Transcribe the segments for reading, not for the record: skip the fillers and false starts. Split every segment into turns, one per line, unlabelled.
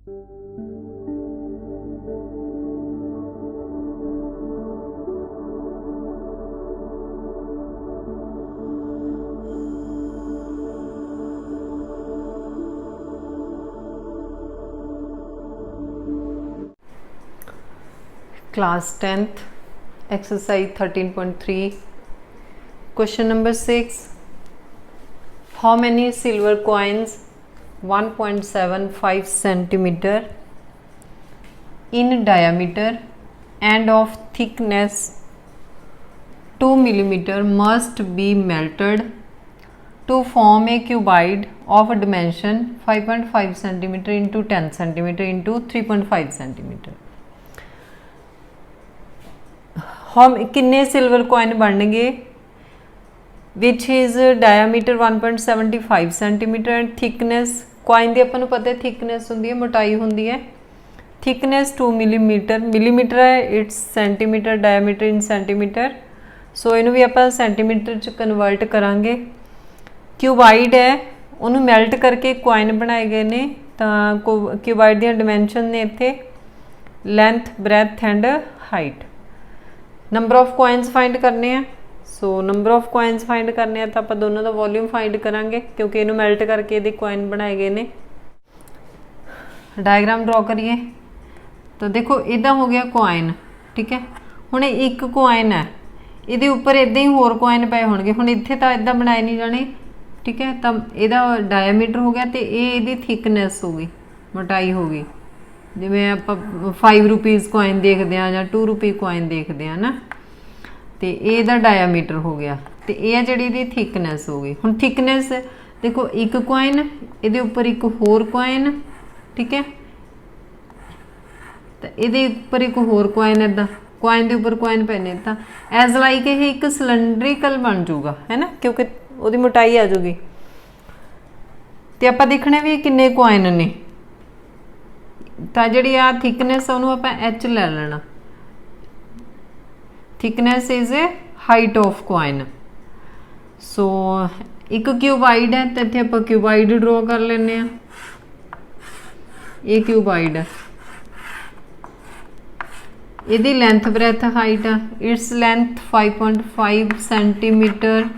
Class 10th exercise 13.3 question number 6 how many silver coins 1.75 centimeter in diameter and of thickness 2 millimeter must be melted to form a cuboid of dimension 5.5 centimeter into 10 centimeter into 3.5 centimeter हम किन्ने silver coin बनणगे which is diameter 1.75 centimetre and thickness coin की अपन पता है thickness होंगी है मोटाई होंगी है थिकनेस 2 मिलीमीटर है it's centimetre diameter in centimetre सो इनू भी आप सेंटीमीटर च कन्वर्ट करांगे क्यूबाइड है उन्होंने मैल्ट करके कॉइन बनाए गए ने तो क्यूबाइड दी डिमेंशन ने इत्थे length breadth and height number of coins find करने हैं so number of coins find करने हैं तो आप दोनों का वॉल्यूम फाइंड करांगे क्योंकि इनू मैल्ट करके ये कॉइन बनाए गए ने डायग्राम ड्रॉ करिए तो देखो इदा हो गया कॉइन ठीक है हुण एक कॉइन है ये उपर इदा ही होर कॉइन पे होंगे हुण इत्थे तो इदा बनाए नहीं जाने ठीक है तो यदा डायमीटर हो गया तो ये थिकनेस होगी मोटाई होगी जिमें आप 5 रुपीज़ कॉइन देखते हैं या 2 रुपी कॉइन देखते हैं ना तो यदा डायमीटर हो गया तो यह जी थिकनेस हो गई हुण थिकनेस देखो एक कॉइन ये उपर एक होर कॉइन ठीक है तो ये उपर एक होर कॉइन इदा कॉइन के उपर कॉइन पैने तो एज लाइक ये एक सिलेंड्रिकल बन जूगा है ना क्योंकि वो मोटाई आ जूगी तो आप देखने भी किन्ने कॉइन ने तो जी आ थिकनेस उन्होंने आप एच ले लेना thickness is a height of coin सो एक क्यूबाइड है तो इतने आप क्यूबाइड ड्रॉ कर लेने ये क्यूबाइड है यदी लेंथ ब्रैथ हाइट है its length 5.5 centimetre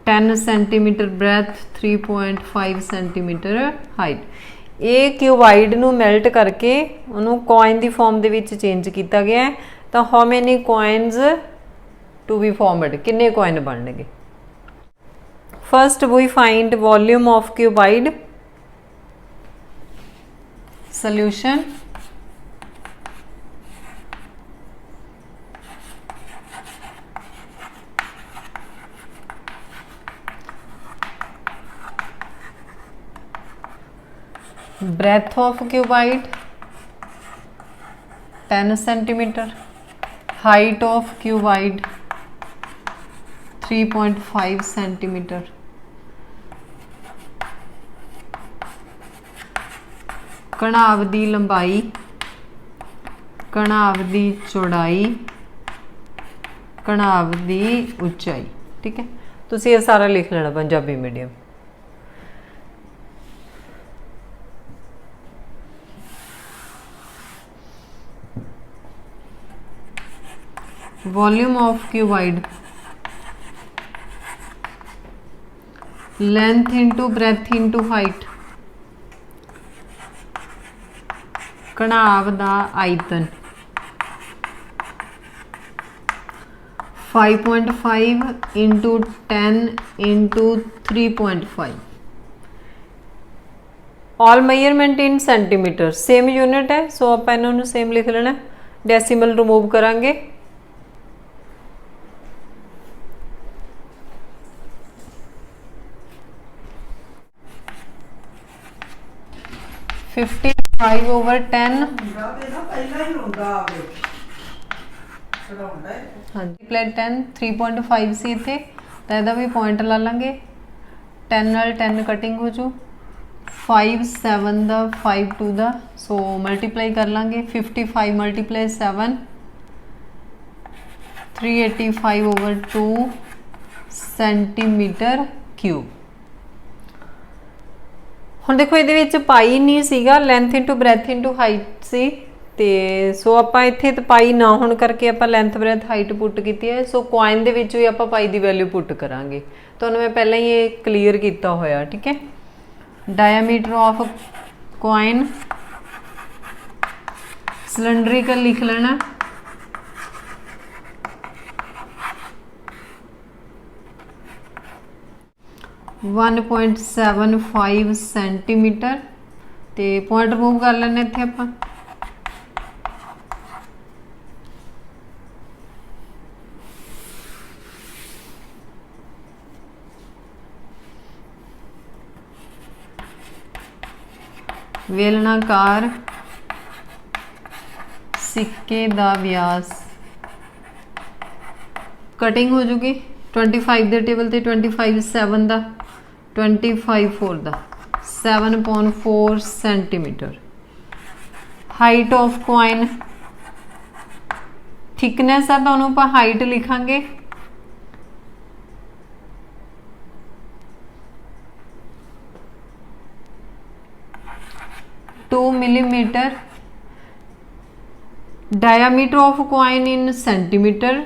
10 centimetre breadth 3.5 centimetre height ये क्यूबाइड नू मैल्ट करके उन्होंने कॉइन की फॉर्म के चेंज किया गया है तो how many coins to be formed किन्ने कॉइन बनणगे first we find volume of cuboid solution breadth of cuboid 10 centimeter height of cuboid 3.5 centimeter कणाव दी लंबाई कणाव दी चौड़ाई कणाव दी उचाई ठीक है तुसीं ये सारा लिख लेना Punjabi medium volume of cuboid length into breadth into height कणाव दा आयतन 5.5 into 10 into 3.5 all measurement in centimetre same unit है सो आप इन्होंने सेम लिख लेना डेसीमल रिमूव करांगे 55/10 हाँ जी प्लेट 10 3.5 सी इतने तो यदा भी पॉइंट ला लेंगे 10 नाल 10 कटिंग हो जू 5 7 दा 5 2 दा सो मल्टीप्लाई कर लेंगे 55 मल्टीप्लाई 7 385/2 सेंटीमीटर क्यूब। ਹੁਣ ਦੇਖੋ ਇਹਦੇ ਵਿੱਚ ਪਾਈ ਨਹੀਂ ਸੀਗਾ, length into breadth into height ਸੀ, ਤੇ ਸੋ ਆਪਾਂ ਇੱਥੇ ਤਾਂ ਪਾਈ ਨਾ ਹੋਣ ਕਰਕੇ ਆਪਾਂ ਲੈਂਥ ਬ੍ਰੈਥ ਹਾਈਟ ਪੁੱਟ ਕੀਤੀ ਹੈ। ਸੋ ਕੁਆਇਨ ਦੇ ਵਿੱਚ ਵੀ ਆਪਾਂ ਪਾਈ ਦੀ ਵੈਲਿਊ ਪੁੱਟ ਕਰਾਂਗੇ। ਤੁਹਾਨੂੰ ਮੈਂ ਪਹਿਲਾਂ ਹੀ ਇਹ ਕਲੀਅਰ ਕੀਤਾ ਹੋਇਆ, ਠੀਕ ਹੈ। डायमीटर ऑफ कॉइन सिलेंड्रिकल लिख लेना, वन 1.75 सेंटीमीटर। तो पॉइंट रिमूव कर लेने इत्थे आपां। वेलनाकार सिक्के दा व्यास, कटिंग हो जूगी 25 दे टेबल ते 25 7 दा 25 4 दा 7.4 centimetre. Height of coin, thickness है दोनों आप हाइट लिखांगे, millimetre. Diameter of coin in centimetre,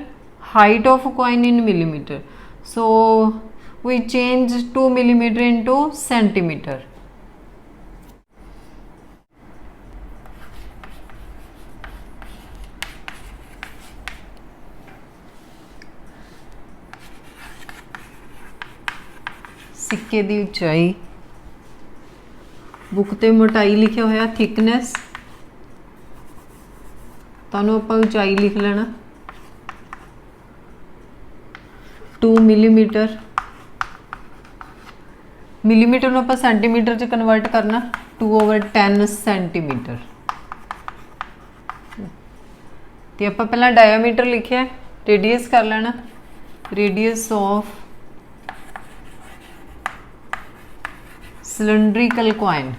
height of coin in millimetre. So we change 2 millimetre into centimetre. सिक्के की ऊंचाई, बुक ते मोटाई लिखा होया थिकनेस, तुहानूं आपां ऊंचाई लिख लेना 2 मिलीमीटर। मिलीमीटर नूं आपां सेंटीमीटर च कन्वर्ट करना, 2/10 सेंटीमीटर। तो आपां पहला डायमीटर लिखिया, रेडियस कर लेना, रेडियस ऑफ सिलेंड्रिकल कॉइन।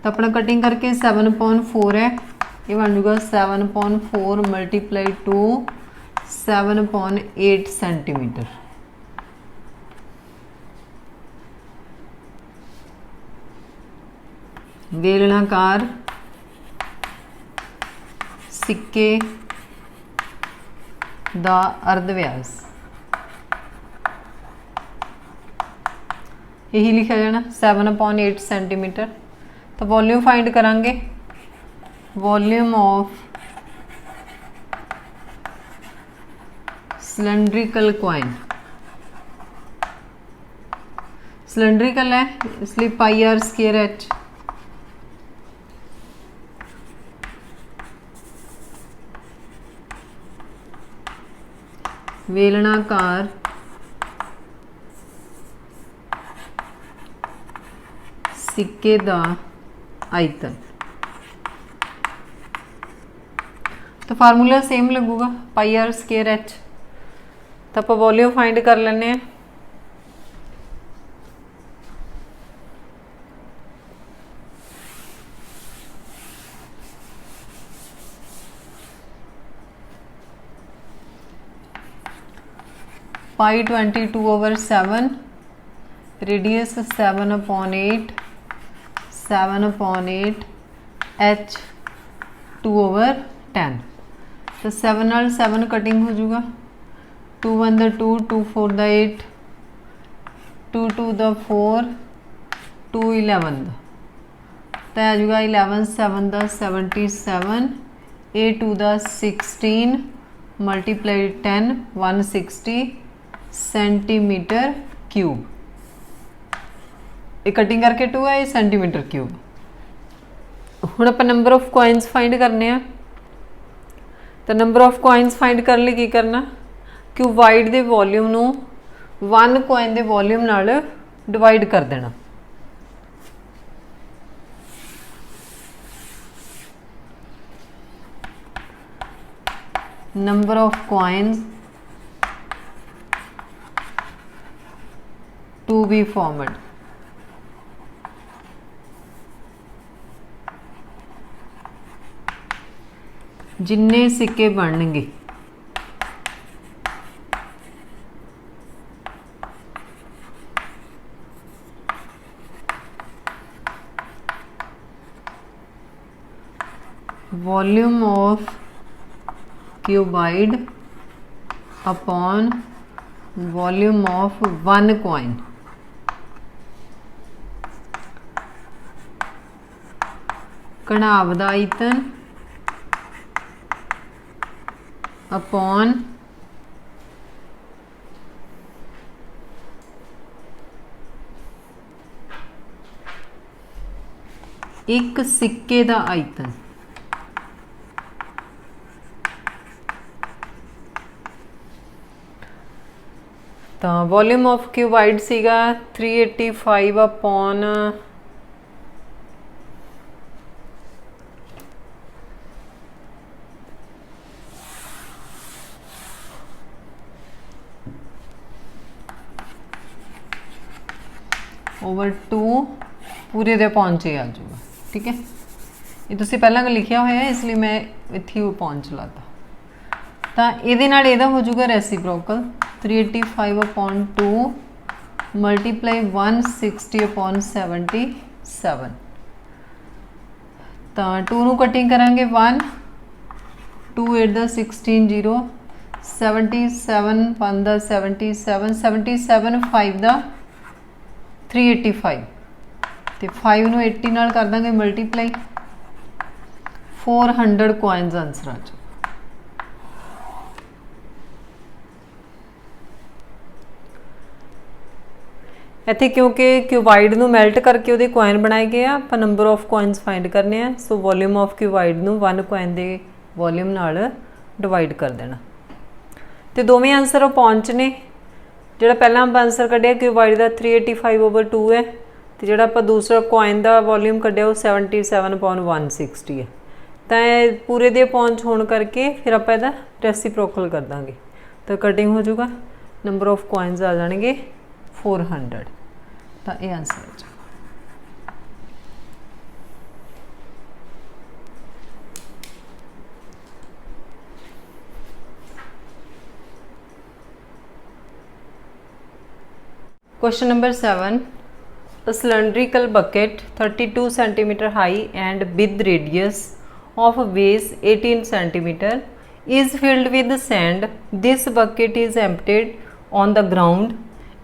तो अपना कटिंग करके 7.4 है, ये बन जूगा 7.4 मल्टीप्लाई टू 7.8 सेंटीमीटर। बेलनाकार सिक्के दा अर्धव्यास, यही लिखा जाना 7.8 सेंटीमीटर। तो वॉल्यूम फाइंड करांगे, volume of cylindrical coin, cylindrical है इसलिए पाई आर स्क्वायर एच। वेलनाकार सिक्के दा आयतन, तो फार्मूला सेम लगूगा पाई आर स्क्वायर एच। तो आप वॉल्यूम फाइंड कर लेने, पाई 22/7, रेडियस 7/8, 7/8 एच 2/10। तो 7 नाल 7 कटिंग हो जाऊगा, 2 1 दा 2, 2 4 दा 8, 2 2 दा 4, 2 11 दा, तो आ जाऊगा 11 7 दा 77, 8 2 दा 16 मल्टीप्लाई 10 160 सेंटीमीटर क्यूब। ये कटिंग करके 2 है, ये सेंटीमीटर क्यूब। हुण आपां नंबर ऑफ कॉइन्स फाइंड करने हैं। तो नंबर ऑफ कॉइन्स फाइंड करने लिए की करना, क्यूबाइड के वॉल्यूम नूं 1 कॉइन के वॉल्यूम नाल डिवाइड कर देना। Number of coins to be formed, जिन्ने सिक्के बनणगे volume of cuboid upon volume of one coin. कणाव दा आयतन अपॉन एक सिक्के दा आयतन। तो वॉल्यूम ऑफ क्यूबाइड सीगा 385 अपॉन ओवर 2 पूरे दे पहुंच ही आ जाऊगा। ठीक है, ये तुसी पहला लिखिया हुआ है इसलिए मैं इत्थे ही पहुंच लाता। तो ये हो जाऊगा रेसिप्रोकल 385 अपॉन 2 मल्टीप्लाई 160 अपॉन 77। तो 2 नू कटिंग करांगे 1 2 8 दा 16 0 77 1 दा 77 77 5 दा 385 तो 5 नू 80 नाल कर देंगे मल्टीप्लाई 400 कॉइन्स आंसर आ जाए। इत्थे क्योंकि क्यूबाइड नू मैल्ट करके उहदे कॉइन बनाए गए आ, आपां नंबर ऑफ कॉइन्स फाइंड करने आ। सो वॉल्यूम ऑफ क्यूबाइड नू 1 कॉइन दे वॉल्यूम नाल डिवाइड कर देना। तो दोवें आंसर पहुंच ने। जिहड़ा पहला आप आंसर कढ़िया क्यूबाइड का 385 ओवर 2 है, तो जिहड़ा आपां दूसरा कॉइन का वॉल्यूम कढ़िया वो 77 अपॉन 160 है। तो पूरे दे पहुंच होने करके फिर आप इहदा रेसिप्रोकल कर देंगे तो कटिंग हो जाऊगा। नंबर ऑफ कॉइन्स आ जाएंगे 400। तो ये आंसर हो जाएगा। Question number 7. A cylindrical bucket 32 cm high and with radius of base 18 cm is filled with sand. This bucket is emptied on the ground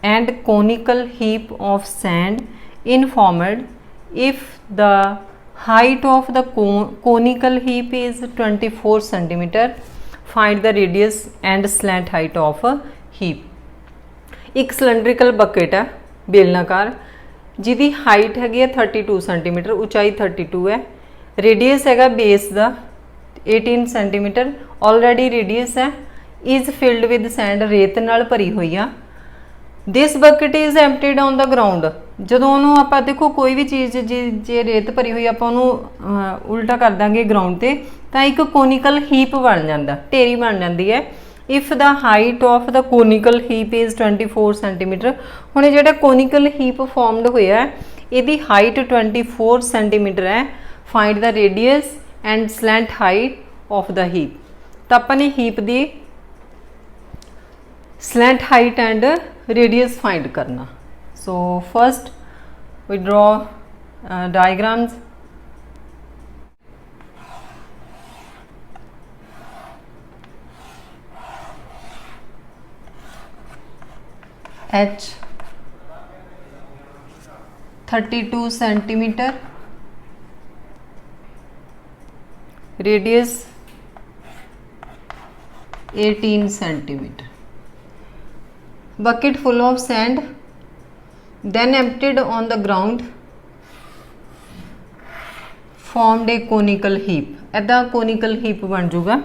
and conical heap of sand is formed. If the height of the conical heap is 24 cm, find the radius and slant height of a heap. एक cylindrical bucket है बेलनाकार जिहदी height हैगी है 32 centimetre, उचाई 32 है, radius हैगा base का 18 centimetre, already radius है, इज फिल्ड विद सैंड रेत नाल भरी हुई आ। This bucket is emptied on the ground. जदों उन्होंने आप देखो कोई भी चीज़ जे रेत भरी हुई आप उल्टा कर देंगे ग्राउंड से तो एक कोनिकल हीप बन जाता, ढेरी बन जाती है। If the height of the conical heap is 24 centimetre. हुण जिहड़ा कोनिकल हीप फॉर्मड होया है इहदी हाइट 24 सेंटीमीटर है। Find the radius and slant height of the heap. तो अपने हीप दी slant height and radius find करना। So first we draw diagrams. H 32 centimetre, radius 18 centimetre, bucket full of sand then emptied on the ground formed a conical heap। ऐदा conical heap बन जाऊगा।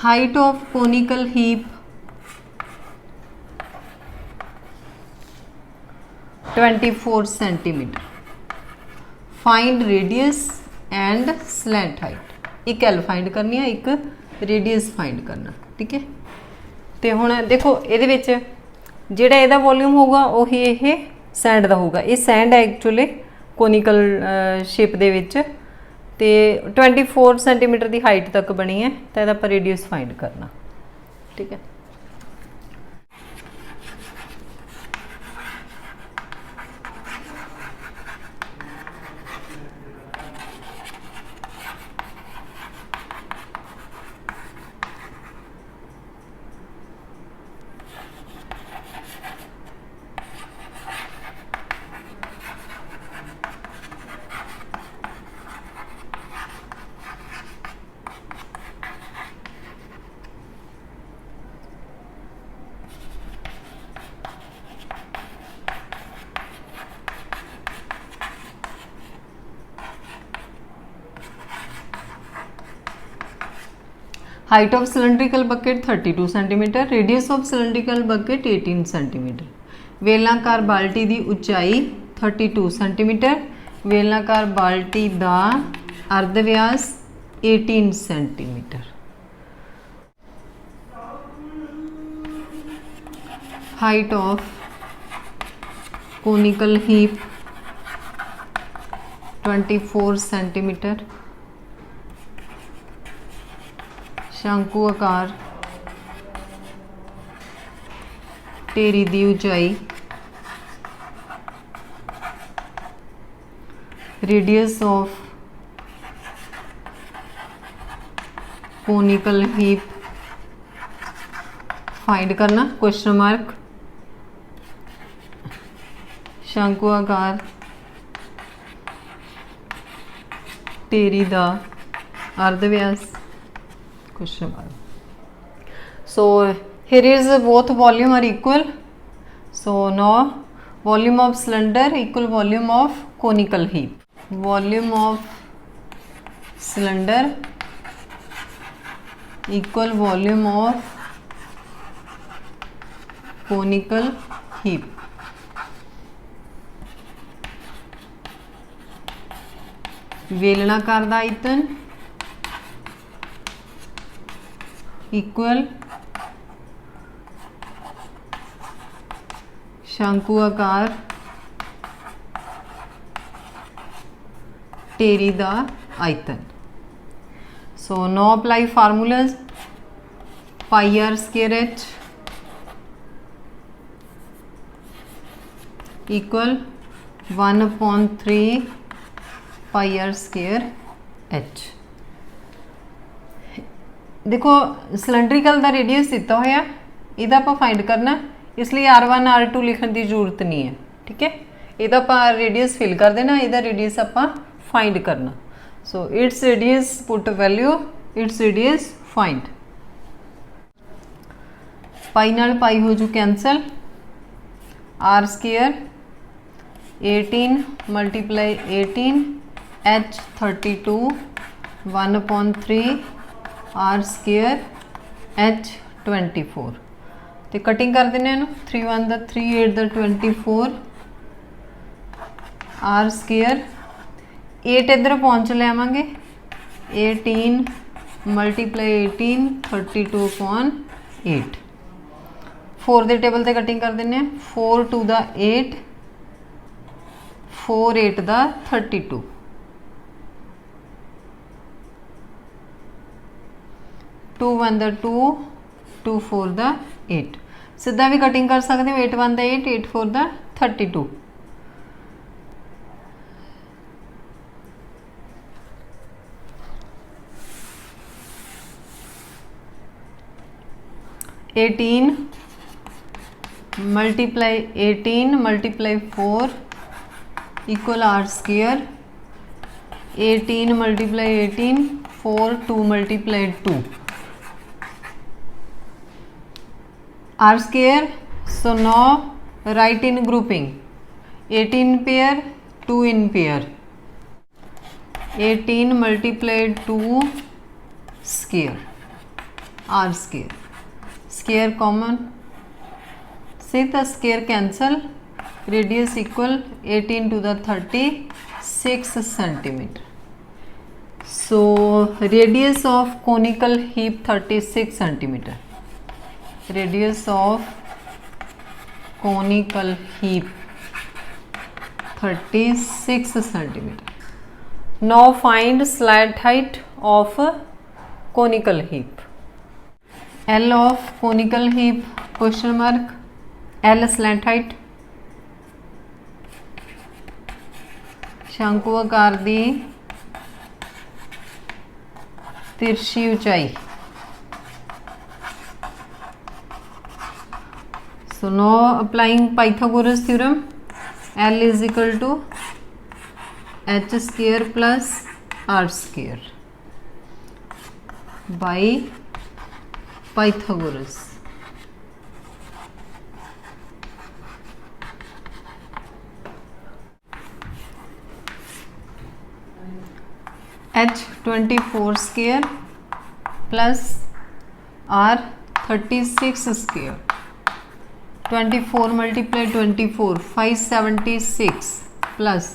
height of conical heap 24 centimeter। find radius and slant height। एक L find करनी है, एक radius find करना। ठीक है, तो हुण देखो ये जिहड़ा इहदा वॉल्यूम होगा उही ये सैंड का होगा। ये सैंड है एक्चुअली कोनिकल शेप दे विच ते 24 सेंटीमीटर की हाइट तक बनी है, तो यदा आप रेडियस फाइंड करना। ठीक है, height of cylindrical bucket 32 centimetre, radius of cylindrical bucket 18 centimetre. बेलनाकार बाल्टी की उचाई 32 सेंटीमीटर, बेलनाकार बाल्टी का अर्ध व्यास 18 centimetre. Height of conical heap 24 centimetre, शंकु आकार ढेरी की ऊंचाई radius of conical heap find करना क्वेश्चन मार्क। शंकु आकार ढेरी का अर्ध व्यास question mark. So here is both volume are equal, so now volume of cylinder equal volume of conical heap, volume of cylinder equal volume of conical heap। बेलनाकार दा आयतन इक्वल शंकु आकार ढेरी का आयतन। So no apply formulas, pi r square h equal 1/3 pi r square h. देखो cylindrical का रेडियस दिता होया, इहदा आपां फाइंड करना, इसलिए R1 R2 लिखने की जरूरत नहीं है। ठीक है, इहदा आपां रेडियस फिल कर देना, इहदा रेडियस आपां फाइंड करना। So it's radius put value, it's radius find. Pi नाल पाई हो जू cancel, R square 18 multiply 18 H 32 1/3 R square H 24। तो कटिंग कर देने 3 1 दा 3 8 दा 24 आर स्केयर 8 इधर पहुँच लियावांगे 18 मल्टीप्लाई 18 32/8। 4 के टेबल से कटिंग कर देने 4 2 दा 8 4 8 दा 32 2 1 दा 2 2 4 दा 8। सीधा भी कटिंग कर सकते हो 8 1 दा 8 8 4 दा 32। Eighteen multiply 4 equal R square 18 multiply 18 4 2 multiply 2 R square. So no write in grouping 18 pair 2 in pair 18 multiply 2 square R square square common से the square cancel radius equal 18 two the 36 centimetre. So radius of conical heap 36 centimetre, radius of conical heap 36 centimetre. Now find slant height of conical heap. L of conical heap question mark, L slant height शंकु आकार दी तिरछी ऊंचाई। So now applying Pythagoras theorem, L is equal to h square plus r square by Pythagoras। h 24 square plus r 36 square 24 multiply 24 576 plus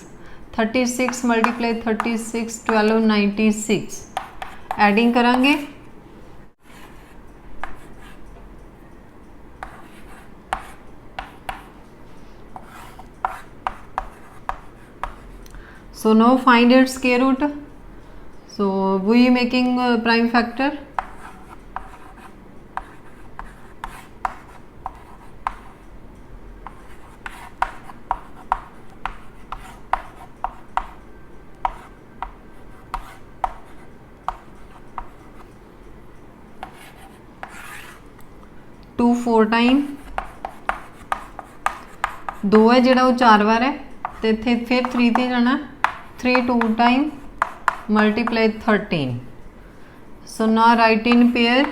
36 multiply 36 1296 adding करांगे so now find its square root so we making prime factor two 4 time 2 है जोड़ा वो 4 बार है तो इतने फिर 3 ते जाना 3 2 टाइम मल्टीप्लाई 13 सो ना write in pair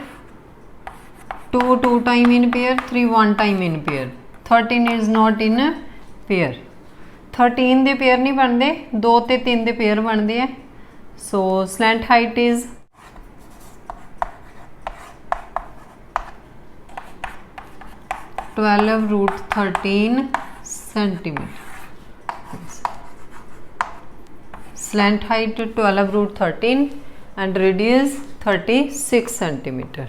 2 2 time in pair 3 1 time in pair 13 is not in pair 13 दे पेयर नहीं बनते 2 ते 3 दे पेयर बनते हैं so slant height is 12√13 centimeter. Slant height 12√13 and radius 36 centimeter.